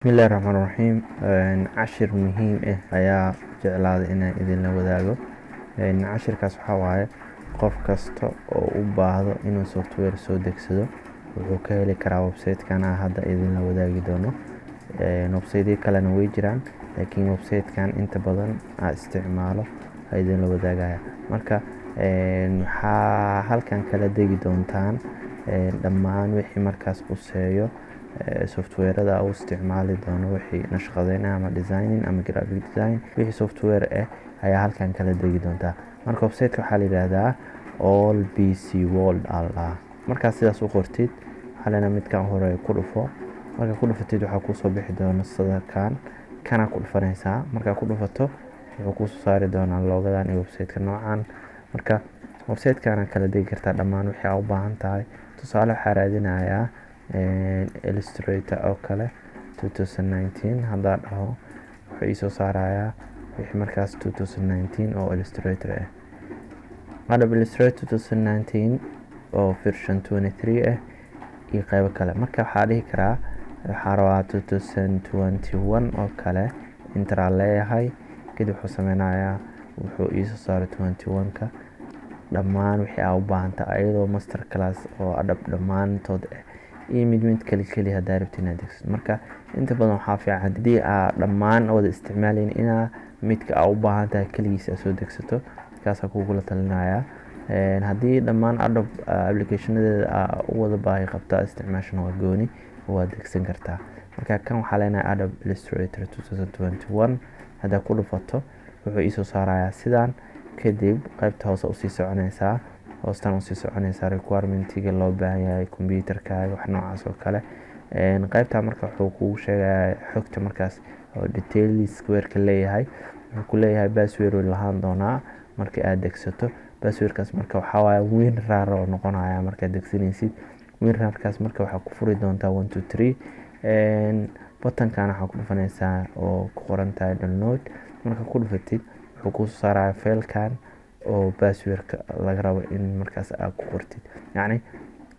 Bismillahirrahmanirrahiim. Cashir muhiim ayaa jeclaaday inaan idinla wadaago. Cashirkaas waxaa waaye qof kasta oo u baahdo inuu software soo degsado wuxuu ka heli karaa website-kan aan hadda idinla wadaagi doono. Website kalena way jiraan, laakiin website-kan inta badan aan isticmaalo ayaan idinla wadaagaya. Marka waxaa halkan kala degi doontaan dhammaan wixii markaas quseeyo software-da uu isticmaali doono, wixii nashqadeynaya ama designing ama graphic design, wixii software ayaa halkan kala degi doontaa. Marka website-ka waxaa la yiraahdaa All PC World Allah. Marka sidaas u qortid waxaa leena midkan hore ku dhufo. Marka ku dhufatid waxaa ku soo bixi doona sadarkan kana ku dhufanaysaa. Marka ku dhufato wuxuu ku soo saari doonaa logadan iyo website-ka noocan. Marka website-kana kala degi kartaa dhammaan wixii aad u baahan tahay. Tusaale waxaa raadinayaa Illustrator oo kale 2019 hadda dhaho wuxuu ii soo saarayaa wixii markaas 2019 oo Illustrator Adobe Illustrator 2019 oo version 23 iyo qaybo kale. Marka waxaa dhihi karaa waxaa rabaa 2021 oo kale inta leeyahay kadib wuxuu sameynayaa wuxuu ii soo saaray 21ka dhammaan wixii aad u baahan tahay iyadoo master class oo Adobe dhammaantood iyo mid kali hadaa rabtid inaad degso. Marka inta badan waxaa fiican haddii aad dhammaan wada isticmaalin inaa midka aad u baahan tahay kaligiisa soo degsato, kaas kugula talinayaa. Haddii dhammaan Adobe applicationadeeda aad u wada baahi qabtaa isticmaashana waa gooni waad degsan kartaa. Marka kan waxaa leenahay Adobe Illustrator 2021 haddaa ku dhufato wuxuu ii soo saarayaa sidaan. Kadib qaybta hoose u sii soconaysaa, hoostan u sii soconaysaa requirement-iga loo baahan yahay computer-kaaga wax noocaas oo kale. Qaybta marka wuxuu kugu sheegayaa xogta markaas oo details weerka leeyahay. Wuxuu ku leeyahay password lahaan doonaa markii aad degsato. Password-kaas marka waxaa waaye WinRAR oo noqonaya markaad degsanaysid. WinRAR-kaas marka waxaa ku furi doontaa 1 2 3 button-kan waxaa ku dhufanaysaa oo ku qoran tahay download. Marka ku dhufatid wuxuu ku soo saarayaa file-kan oo password-ka laga rabo in markaas aad ku qortid, yacni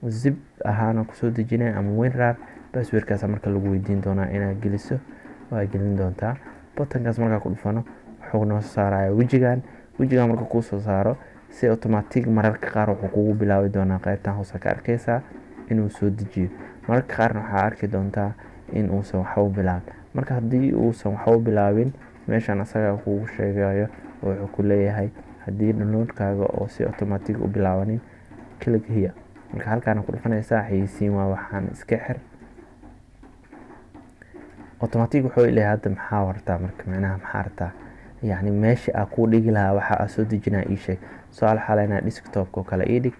zip ahaan ku soo dejinay ama WinRAR. Password-kaas marka lagu weydiin doonaa inaad geliso waa gelin doontaa. Button-kaas marka ku dhufano wuxuu noo soo saarayaa wejigan marka ku soo saaro si automatic mararka qaar wuxuu kugu bilaabi doonaa qaybtan hoose ka arkaysaa inuu soo dejiyo. Mararka qaarna waxaa arki doontaa in uusan waxba bilaabin. Marka haddii uusan waxba bilaabin meeshan asaga kugu sheegayo wuxuu ku leeyahay haddii download-kaaga oo si automatic u bilaabanin click here. Marka halkaan ku dhufanaysaa xayeysiin waa waxaan iska xir. Automatic wuxuu leeyahay hadda maxaa wartaa marka macnaha maxaa rabtaa, yacni meesha aad ku dhigi lahaa waxa aad soo dejinaa ii sheeg. Su'aal xalayna desktop oo kale ii dhig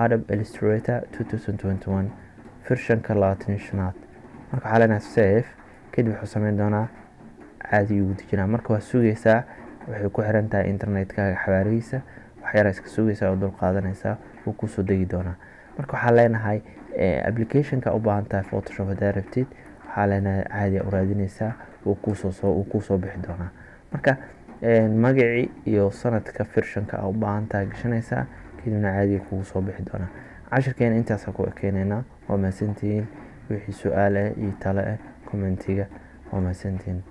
Adobe Illustrator 2021 version-ka 25aad. Marka xalayna save kadib wuxuu sameyn doonaa caadi ugu dejinaa. Marka waa sugaysaa waxay ku xiran tahay internet-kaaga xawaarihiisa. wax yar iska sugaysaa oo dul qaadanaysaa wuu ku soo degi doonaa. Marka waxaa leenahay application-ka u baahan tahay Photoshop hadaa rabtid waxaa leenahay caadi u raadinaysaa wuu ku soo bixi doonaa. Marka magacii iyo sanadka version-ka u baahan tahay gashanaysaa kadibna caadi kugu soo bixi doonaa. Cashirkeena intaas ku ekeenayna. waa mahadsantihiin. wixii su'aal iyo talo comment-iga waa mahadsantihiin.